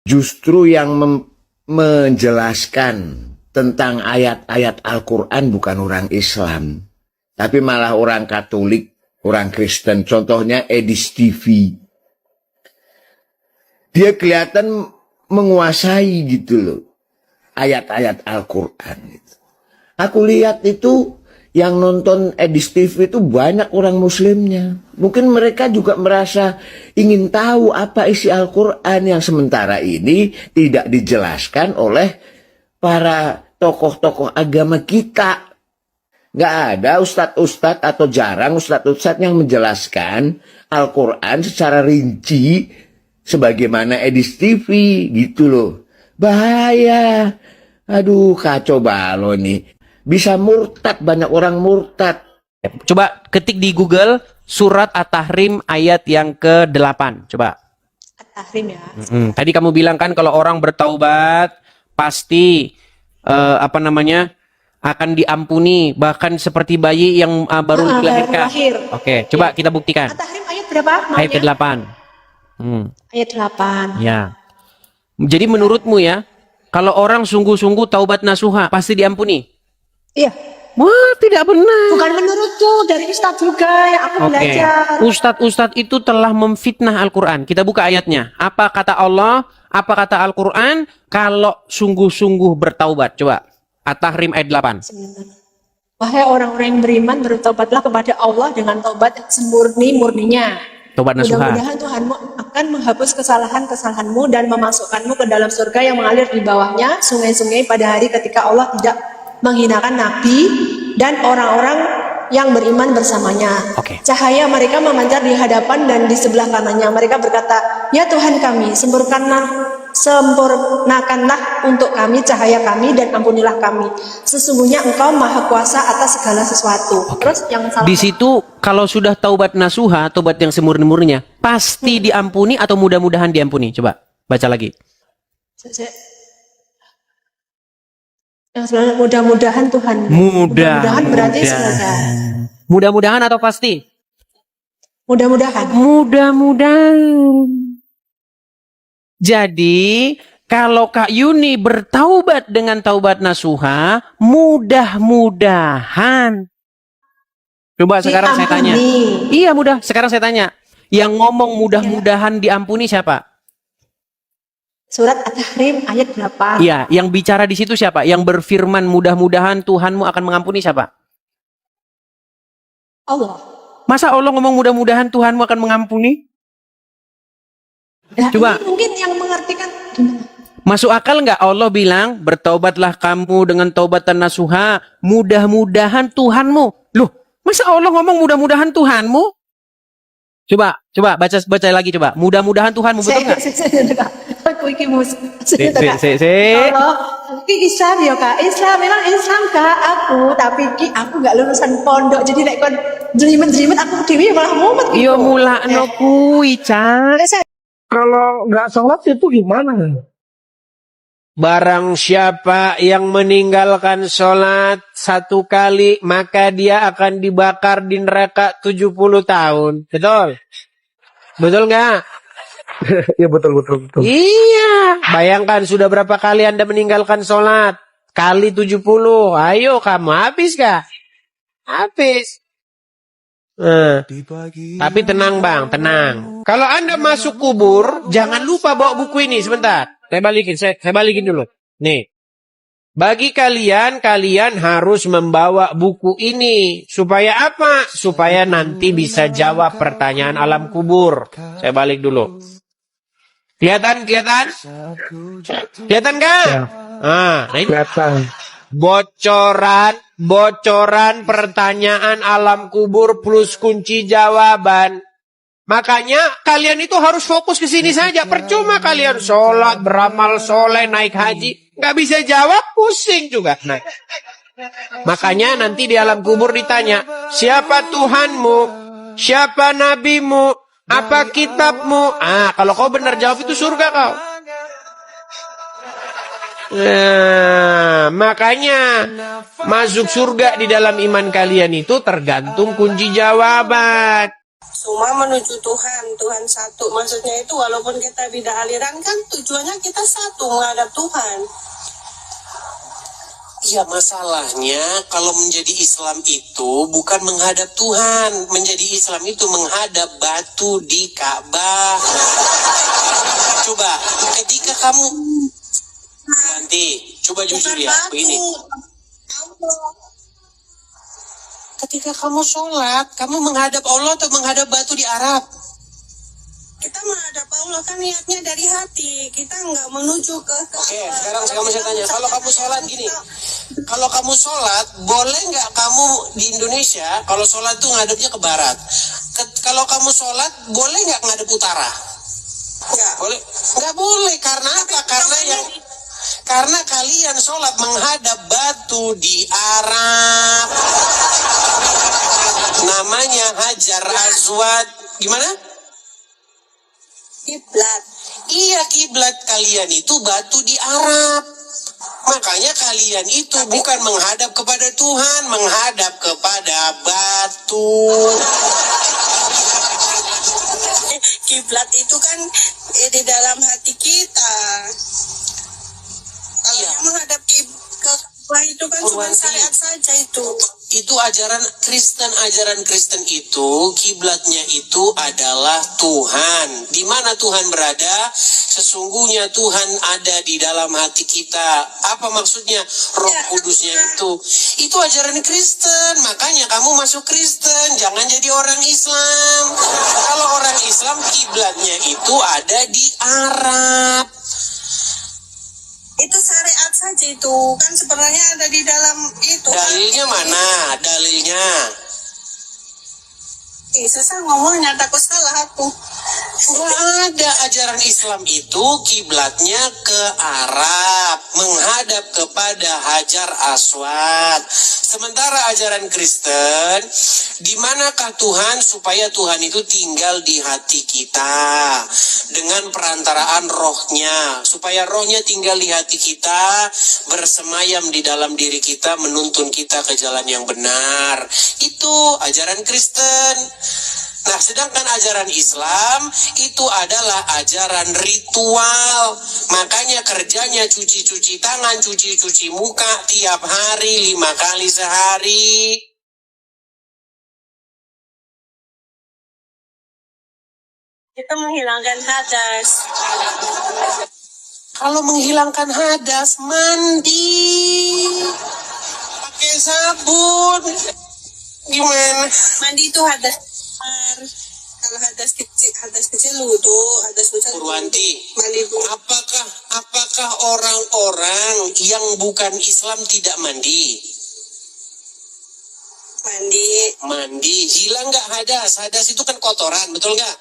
Justru yang menjelaskan tentang ayat-ayat Al-Quran bukan orang Islam, tapi malah orang Katolik, orang Kristen. Contohnya Edis TV. Dia kelihatan menguasai gitu loh ayat-ayat Al-Quran. Aku lihat itu yang nonton Edis TV itu banyak orang Muslimnya. Mungkin mereka juga merasa ingin tahu apa isi Al-Quran yang sementara ini tidak dijelaskan oleh para tokoh-tokoh agama kita. Nggak ada ustadz-ustadz atau jarang ustadz-ustadz yang menjelaskan Al-Quran secara rinci sebagaimana Edis TV gitu loh. Bahaya. Aduh, kacau balau nih. Bisa murtad, banyak orang murtad. Coba ketik di Google surat At-Tahrim ayat yang ke-8. Coba. At-Tahrim ya. Tadi kamu bilang kan kalau orang bertaubat pasti akan diampuni, bahkan seperti bayi yang baru dilahirkan. Oke, coba kita buktikan. At-Tahrim ayat berapa? Ayat ke-8. Ayat 8. Ya. Jadi menurutmu ya, kalau orang sungguh-sungguh taubat nasuha pasti diampuni? Iya. Wah, tidak benar. Bukan menurutku, dari Ustadz juga yang aku belajar. Ustadz-ustadz itu telah memfitnah Al-Quran. Kita buka ayatnya. Apa kata Allah? Apa kata Al-Quran? Kalau sungguh-sungguh bertaubat. Coba. At-Tahrim ayat 8. Wahai orang-orang yang beriman, bertaubatlah kepada Allah dengan taubat yang semurni-murninya. Taubat nasuha. Mudah-mudahan Tuhanmu akan menghapus kesalahan-kesalahanmu dan memasukkanmu ke dalam surga yang mengalir di bawahnya sungai-sungai pada hari ketika Allah tidak menghinakan Nabi dan orang-orang yang beriman bersamanya. Cahaya mereka memancar di hadapan dan di sebelah kanannya. Mereka berkata, ya Tuhan kami, sempurnakanlah untuk kami cahaya kami dan ampunilah kami. Sesungguhnya Engkau maha kuasa atas segala sesuatu. Terus yang salah. Di situ kalau sudah taubat nasuha, taubat yang semurni-murninya, pasti diampuni atau mudah-mudahan diampuni. Coba baca lagi. Yang sebenarnya mudah-mudahan Tuhan. Mudah-mudahan berarti selesai. Mudah-mudahan atau pasti? Mudah-mudahan. Mudah-mudahan. Jadi kalau Kak Yuni bertaubat dengan taubat nasuha, mudah-mudahan. Coba sekarang saya tanya. Iya mudah. Sekarang saya tanya. Yang ngomong mudah-mudahan diampuni siapa? Surat At-Tahrim ayat 8. Iya, yang bicara di situ siapa? Yang berfirman mudah-mudahan Tuhanmu akan mengampuni siapa? Allah. Masa Allah ngomong mudah-mudahan Tuhanmu akan mengampuni? Nah, coba. Mungkin yang mengartikan gimana? Masuk akal nggak Allah bilang bertaubatlah kamu dengan taubatan nasuha, mudah-mudahan Tuhanmu. Loh, masa Allah ngomong mudah-mudahan Tuhanmu? Coba baca lagi coba. Mudah-mudahan Tuhanmu, betul nggak? Aku iki mus. Kalau iki Islam ya Kak. Islam memang Islam Kak aku, tapi iki aku nggak lulusan pondok. Jadi nek kon jelimet-jelimet aku dhewe malah mumet gitu. Iya mulakno kuwi, Cak. Kalau nggak sholat itu gimana? Barang siapa yang meninggalkan sholat 1 kali, maka dia akan dibakar di neraka 70 tahun. Betul? Betul nggak? Iya betul. Iya. Bayangkan sudah berapa kali Anda meninggalkan sholat? Kali 70. Ayo kamu habis kah? Habis. Tapi tenang bang, tenang. Kalau Anda masuk kubur, jangan lupa bawa buku ini sebentar. Saya balikin dulu. Nih. Bagi kalian harus membawa buku ini. Supaya apa? Supaya nanti bisa jawab pertanyaan alam kubur. Saya balik dulu. Kelihatan nggak? Ya. Nah ini Kelihatan. bocoran pertanyaan alam kubur plus kunci jawaban. Makanya kalian itu harus fokus ke sini saja. Percuma kalian sholat, beramal soleh, naik haji, nggak bisa jawab, pusing juga. Nah, makanya nanti di alam kubur ditanya, siapa Tuhanmu, siapa nabimu, apa kitabmu? Kalau kau benar jawab itu surga kau. Makanya masuk surga di dalam iman kalian itu tergantung kunci jawaban. Semua menuju Tuhan, Tuhan satu. Maksudnya itu walaupun kita beda aliran kan tujuannya kita satu menghadap Tuhan. Ya masalahnya kalau menjadi Islam itu bukan menghadap Tuhan. Menjadi Islam itu menghadap batu di Ka'bah. Coba ketika kamu nanti coba jujur Bukan ya batu. begini. Allah. Ketika kamu sholat, kamu menghadap Allah atau menghadap batu di Arab? Kita menghadap Allah kan niatnya dari hati. Kita nggak menuju ke Oke, sekarang kamu saya tanya, kalau kamu sholat gini, kalau kamu sholat, boleh nggak kamu di Indonesia, kalau sholat tuh ngadepnya ke barat. Kalau kamu sholat, boleh nggak ngadep utara? Nggak. Boleh? Nggak boleh, karena apa? Karena kalian sholat menghadap batu di Arab. Namanya Hajar Aswad. Gimana? Kiblat. Iya, kiblat kalian itu batu di Arab. Makanya kalian itu bukan menghadap kepada Tuhan, menghadap kepada batu. Kiblat itu kan di dalam hati kita. Kalau Iya. yang menghadap ke Ka'bah itu kan cuma Purwanti. syariat saja itu. Itu ajaran Kristen itu kiblatnya itu adalah Tuhan. Di mana Tuhan berada? Sesungguhnya Tuhan ada di dalam hati kita. Apa maksudnya? Roh Kudusnya itu. Itu ajaran Kristen. Makanya kamu masuk Kristen, jangan jadi orang Islam. Kalau orang Islam kiblatnya itu ada di Arab. Itu syariat saja itu. Kan sebenarnya ada di dalam itu. Dalilnya mana? Dalilnya. Susah ngomongnya, takut salah aku. Nggak ada ajaran Islam itu kiblatnya ke Arab, menghadap kepada Hajar Aswad. Sementara ajaran Kristen, di manakah Tuhan supaya Tuhan itu tinggal di hati kita dengan perantaraan rohnya, supaya rohnya tinggal di hati kita, bersemayam di dalam diri kita, menuntun kita ke jalan yang benar. Itu ajaran Kristen. Nah, sedangkan ajaran Islam itu adalah ajaran ritual. Makanya kerjanya cuci-cuci tangan, cuci-cuci muka tiap hari 5 kali sehari. Kita menghilangkan hadas. Kalau menghilangkan hadas, mandi. Pakai sabun. Gimana? Mandi itu hadas besar. Kalau hadas kecil wudu, hadas besar Purwanti, mandi dulu. apakah orang-orang yang bukan Islam tidak mandi? Mandi. Hilang nggak hadas? Hadas itu kan kotoran, betul nggak?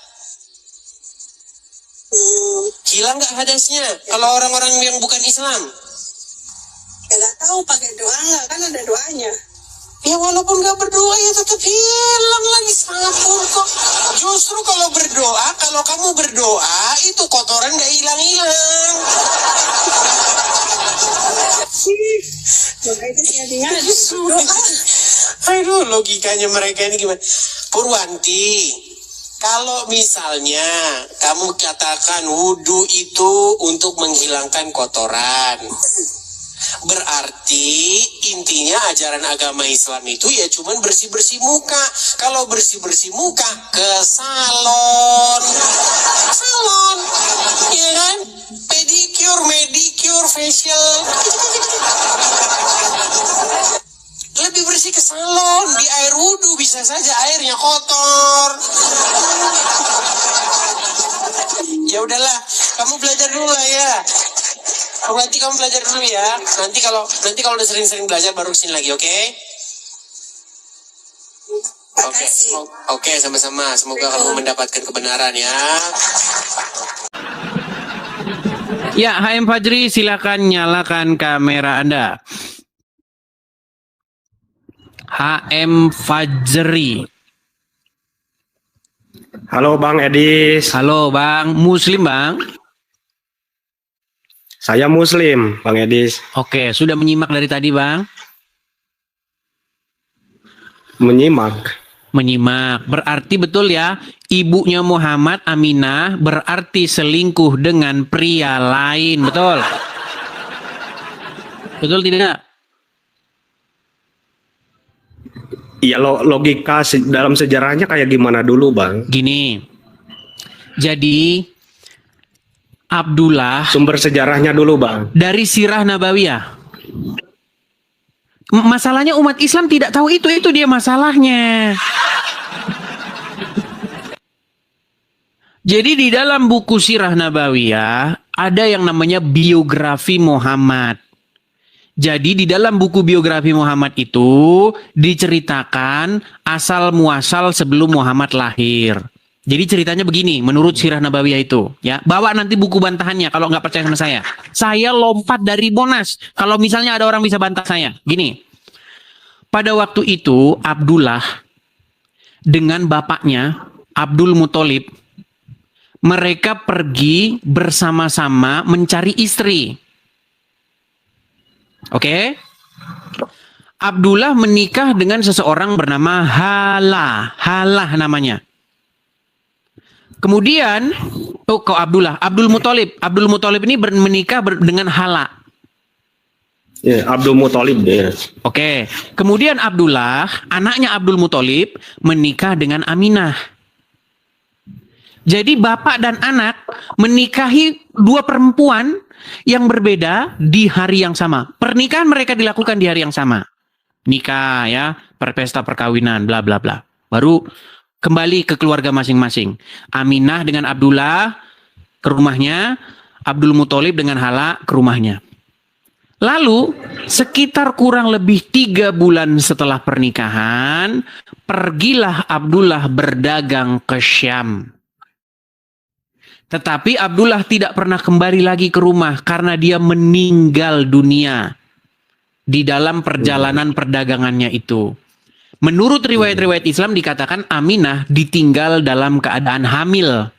Hilang nggak hadasnya? Kalau orang-orang yang bukan Islam? Ya nggak tahu pakai doa nggak, kan ada doanya. Ya walaupun nggak berdoa ya tetap hilang lagi, sabun kok. Justru kalau berdoa, kalau kamu berdoa itu kotoran nggak hilang-hilang. Maka itu jadinya Aduh, logikanya mereka ini gimana? Purwanti, kalau misalnya kamu katakan wudhu itu untuk menghilangkan kotoran, berarti intinya ajaran agama Islam itu ya cuman bersih-bersih muka. Kalau bersih-bersih muka ke salon, ya kan? Pedicure, manicure, facial. Lebih bersih ke salon. Di air wudhu bisa saja airnya kotor. Ya udahlah, kamu belajar dulu lah ya. Nanti kamu belajar dulu ya. Nanti kalau udah sering-sering belajar baru kesini lagi, oke? Oke, sama-sama. Semoga kamu mendapatkan kebenaran ya. Ya, HM Fajri, silakan nyalakan kamera Anda. HM Fajri. Halo Bang Edis, Halo Bang, Muslim Bang? saya Muslim Bang Edis. Oke, sudah menyimak dari tadi Bang? Menyimak. Menyimak. Berarti betul ya, ibunya Muhammad Aminah berarti selingkuh dengan pria lain. Betul? Betul tidak? Iya, logika dalam sejarahnya kayak gimana dulu, Bang? Gini. Jadi Abdullah Sumber sejarahnya dulu, Bang. dari Sirah Nabawiyah. Masalahnya umat Islam tidak tahu itu dia masalahnya. Jadi di dalam buku Sirah Nabawiyah ada yang namanya biografi Muhammad. Jadi di dalam buku biografi Muhammad itu diceritakan asal muasal sebelum Muhammad lahir. Jadi ceritanya begini, menurut Sirah Nabawiyah itu, ya. Bawa nanti buku bantahannya kalau nggak percaya sama saya. Saya lompat dari Monas. Kalau misalnya ada orang bisa bantah saya. Gini, pada waktu itu Abdullah dengan bapaknya Abdul Muthalib, mereka pergi bersama-sama mencari istri. Oke? Abdullah menikah dengan seseorang bernama Halah namanya. Kemudian, Abdul Muthalib ini menikah dengan Hala. Ya, Abdul Muthalib ya. Oke. Kemudian Abdullah, anaknya Abdul Muthalib menikah dengan Aminah. Jadi bapak dan anak menikahi dua perempuan yang berbeda di hari yang sama. Pernikahan mereka dilakukan di hari yang sama. Nikah ya, perpesta perkawinan, bla bla bla. Baru kembali ke keluarga masing-masing. Aminah dengan Abdullah ke rumahnya, Abdul Muthalib dengan Hala ke rumahnya. Lalu sekitar kurang lebih 3 bulan setelah pernikahan, pergilah Abdullah berdagang ke Syam. Tetapi Abdullah tidak pernah kembali lagi ke rumah karena dia meninggal dunia di dalam perjalanan perdagangannya itu. Menurut riwayat-riwayat Islam dikatakan Aminah ditinggal dalam keadaan hamil.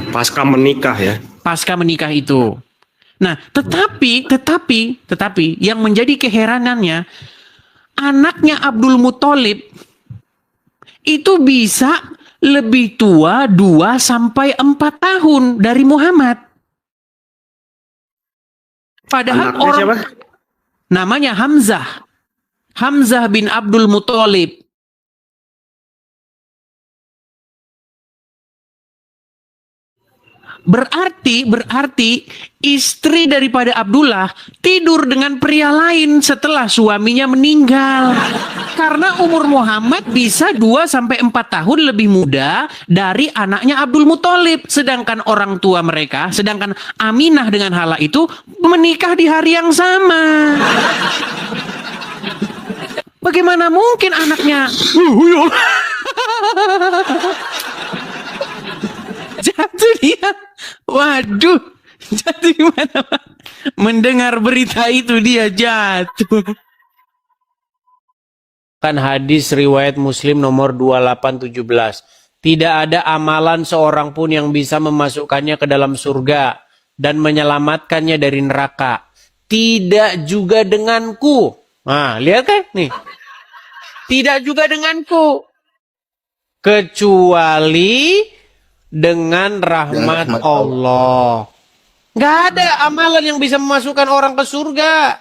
Pasca menikah ya. Pasca menikah itu. Nah, tetapi yang menjadi keheranannya, anaknya Abdul Muthalib itu bisa lebih tua 2 sampai 4 tahun dari Muhammad. Padahal Anaknya orang siapa? namanya Hamzah bin Abdul Muthalib. Berarti istri daripada Abdullah tidur dengan pria lain setelah suaminya meninggal. Karena umur Muhammad bisa 2 sampai 4 tahun lebih muda dari anaknya Abdul Muthalib. Sedangkan orang tua mereka, sedangkan Aminah dengan Hala itu menikah di hari yang sama. Bagaimana mungkin anaknya jatuh dia? Waduh, jatuh gimana? Mendengar berita itu dia jatuh. Kan hadis riwayat Muslim nomor 2817. Tidak ada amalan seorang pun yang bisa memasukkannya ke dalam surga dan menyelamatkannya dari neraka. Tidak juga denganku. Nah, lihat kan nih. Tidak juga denganku. Kecuali dengan rahmat Allah. Nggak ada amalan yang bisa memasukkan orang ke surga.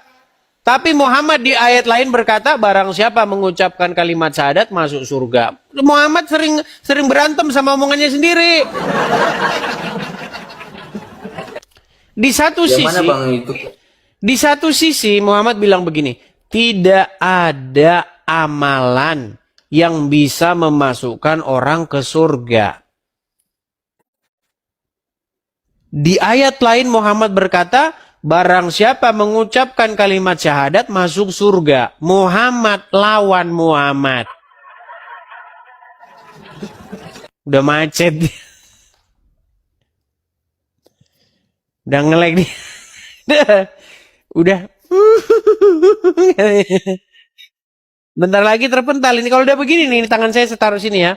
Tapi Muhammad di ayat lain berkata, barang siapa mengucapkan kalimat syahadat masuk surga. Muhammad sering berantem sama omongannya sendiri. Di satu sisi Muhammad bilang begini, tidak ada amalan yang bisa memasukkan orang ke surga. Di ayat lain Muhammad berkata, barang siapa mengucapkan kalimat syahadat masuk surga. Muhammad lawan Muhammad. Udah macet. Udah nge-lag nih. Udah. Bentar lagi terpental. Ini kalau udah begini nih, tangan saya taruh sini ya.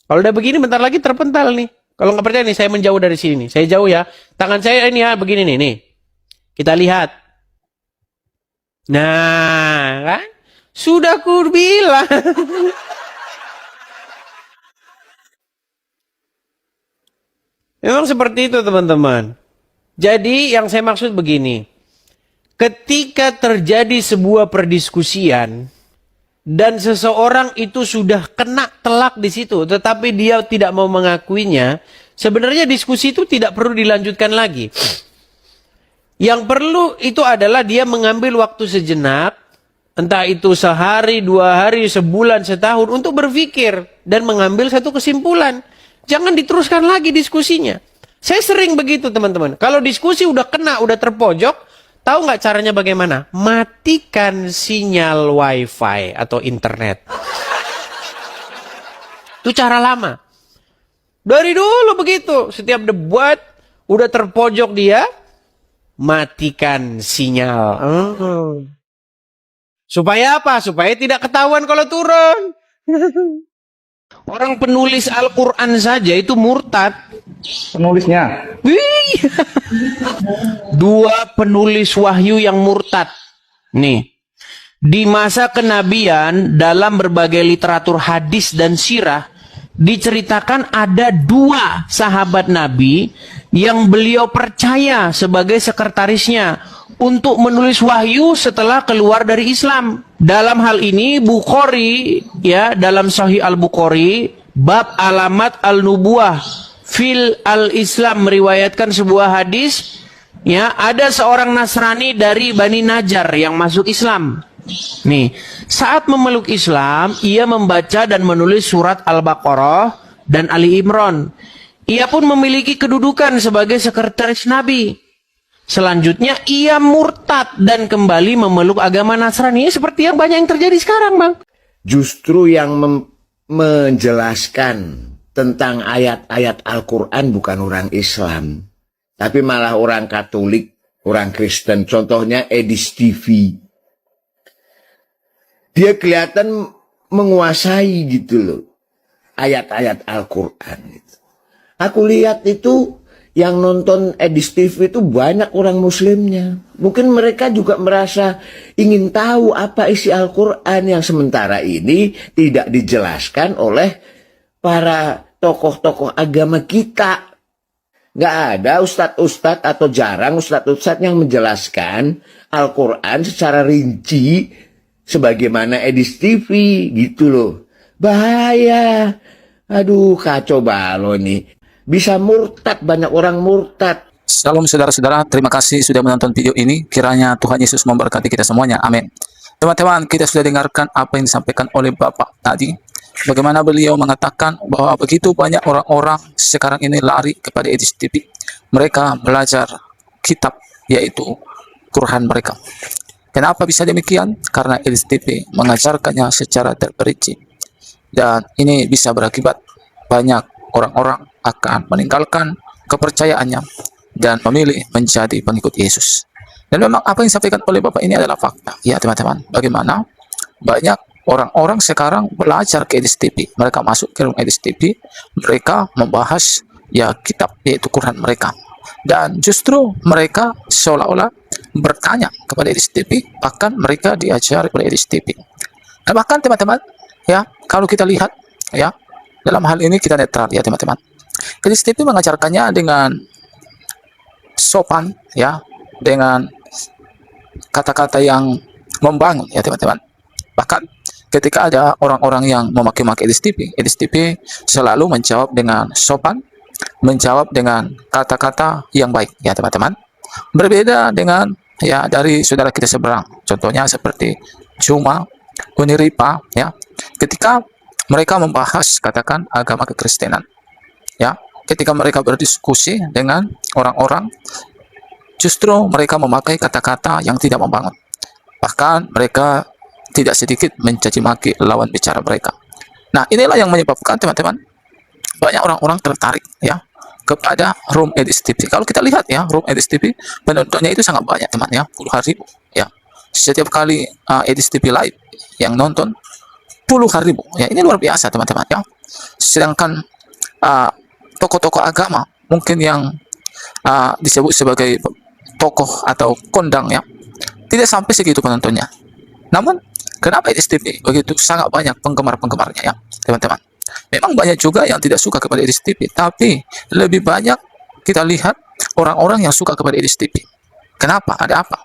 Kalau udah begini bentar lagi terpental nih. Kalau nggak percaya nih, saya menjauh dari sini nih. Saya jauh ya. Tangan saya ini ya, begini nih. Nih. Kita lihat. Nah, kan? Sudah ku bilang. Memang seperti itu teman-teman. Jadi yang saya maksud begini. Ketika terjadi sebuah perdiskusian dan seseorang itu sudah kena telak di situ, tetapi dia tidak mau mengakuinya, sebenarnya diskusi itu tidak perlu dilanjutkan lagi. Yang perlu itu adalah dia mengambil waktu sejenak, entah itu sehari, 2 hari, sebulan, setahun, untuk berpikir dan mengambil satu kesimpulan. Jangan diteruskan lagi diskusinya. Saya sering begitu teman-teman. Kalau diskusi udah kena, udah terpojok, tahu nggak caranya bagaimana? Matikan sinyal wifi atau internet. Itu cara lama. Dari dulu begitu. Setiap debat, udah terpojok dia, matikan sinyal. Supaya apa? Supaya tidak ketahuan kalau turun. Orang penulis Al-Quran saja itu murtad. Penulisnya. Wih. 2 penulis wahyu yang murtad. Nih. Di masa kenabian dalam berbagai literatur hadis dan sirah diceritakan ada 2 sahabat Nabi yang beliau percaya sebagai sekretarisnya untuk menulis wahyu setelah keluar dari Islam. Dalam hal ini Bukhari ya, dalam Sahih Al-Bukhari bab alamat al-nubuwah fil al-Islam meriwayatkan sebuah hadis ya, ada seorang Nasrani dari Bani Najjar yang masuk Islam. Nih, saat memeluk Islam, ia membaca dan menulis surat Al-Baqarah dan Ali Imran. Ia pun memiliki kedudukan sebagai sekretaris Nabi. Selanjutnya ia murtad dan kembali memeluk agama Nasrani, seperti yang banyak yang terjadi sekarang, Bang. Justru yang menjelaskan tentang ayat-ayat Al-Quran bukan orang Islam, tapi malah orang Katolik, orang Kristen. Contohnya Edis TV. Dia kelihatan menguasai gitu loh ayat-ayat Al-Quran. Aku lihat itu yang nonton Edis TV itu banyak orang muslimnya. Mungkin mereka juga merasa ingin tahu apa isi Al-Quran yang sementara ini tidak dijelaskan oleh para tokoh-tokoh agama kita. Nggak ada ustadz-ustadz atau jarang ustadz-ustadz yang menjelaskan Al-Quran secara rinci sebagaimana Edis TV gitu loh. Bahaya. Aduh, kacau balau nih. Bisa murtad, banyak orang murtad. Shalom saudara-saudara, terima kasih sudah menonton video ini. Kiranya Tuhan Yesus memberkati kita semuanya. Amin. Teman-teman, kita sudah dengarkan apa yang disampaikan oleh Bapak tadi. Bagaimana beliau mengatakan bahwa begitu banyak orang-orang sekarang ini lari kepada Edis TV. Mereka belajar kitab, yaitu Quran mereka. Kenapa bisa demikian? Karena Edis TV mengajarkannya secara terperinci. Dan ini bisa berakibat banyak orang-orang akan meninggalkan kepercayaannya dan memilih menjadi pengikut Yesus. Dan memang apa yang disampaikan oleh Bapak ini adalah fakta. Ya teman-teman, bagaimana banyak orang-orang sekarang belajar ke Edis TV. Mereka masuk ke room Edis TV, mereka membahas ya kitab, yaitu Quran mereka. Dan justru mereka seolah-olah bertanya kepada Edis TV, bahkan mereka diajari oleh Edis TV. Dan bahkan teman-teman, ya kalau kita lihat ya, dalam hal ini kita netral ya teman-teman. Edis TV mengajarkannya dengan sopan ya, dengan kata-kata yang membangun ya teman-teman. Bahkan ketika ada orang-orang yang memaki-maki Edis TV selalu menjawab dengan sopan, menjawab dengan kata-kata yang baik ya teman-teman. Berbeda dengan ya dari saudara kita seberang, contohnya seperti Juma Uniripa ya, ketika mereka membahas katakan agama kekristenan ya, ketika mereka berdiskusi dengan orang-orang, justru mereka memakai kata-kata yang tidak membangun. Bahkan mereka tidak sedikit mencaci maki lawan bicara mereka. Nah, inilah yang menyebabkan teman-teman banyak orang-orang tertarik ya kepada room Edis TV. Kalau kita lihat ya, room Edis TV penontonnya itu sangat banyak teman ya, puluhan ribu ya. Setiap kali Edis TV live yang nonton puluhan ribu ya, ini luar biasa teman-teman ya. Sedangkan tokoh-tokoh agama mungkin yang disebut sebagai tokoh atau kondang ya, tidak sampai segitu penontonnya. Namun Kenapa Edis TV begitu sangat banyak penggemar-penggemarnya ya, teman-teman? Memang banyak juga yang tidak suka kepada Edis TV, tapi lebih banyak kita lihat orang-orang yang suka kepada Edis TV. Kenapa? Ada apa?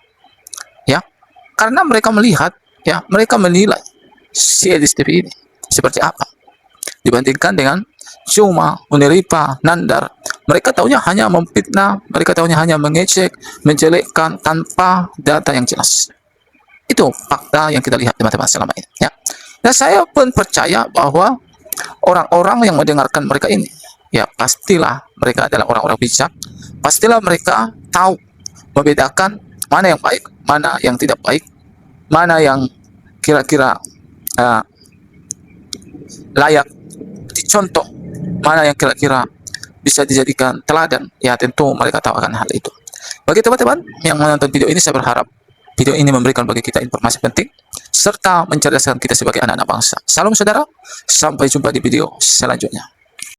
Ya, karena mereka melihat, ya, mereka menilai si Edis TV ini seperti apa dibandingkan dengan Cuma, Uniripa, Nandar. Mereka tahunya hanya memfitnah, mereka tahunya hanya mengecek, menjelekkan tanpa data yang jelas. Itu fakta yang kita lihat teman-teman selama ini ya. Dan saya pun percaya bahwa orang-orang yang mendengarkan mereka ini ya pastilah mereka adalah orang-orang bijak, pastilah mereka tahu membedakan mana yang baik, mana yang tidak baik, mana yang kira-kira layak dicontoh, mana yang kira-kira bisa dijadikan teladan. Ya tentu mereka tahu akan hal itu. Bagi teman-teman yang menonton video ini, saya berharap video ini memberikan bagi kita informasi penting serta mencerdaskan kita sebagai anak-anak bangsa. Salam saudara, sampai jumpa di video selanjutnya.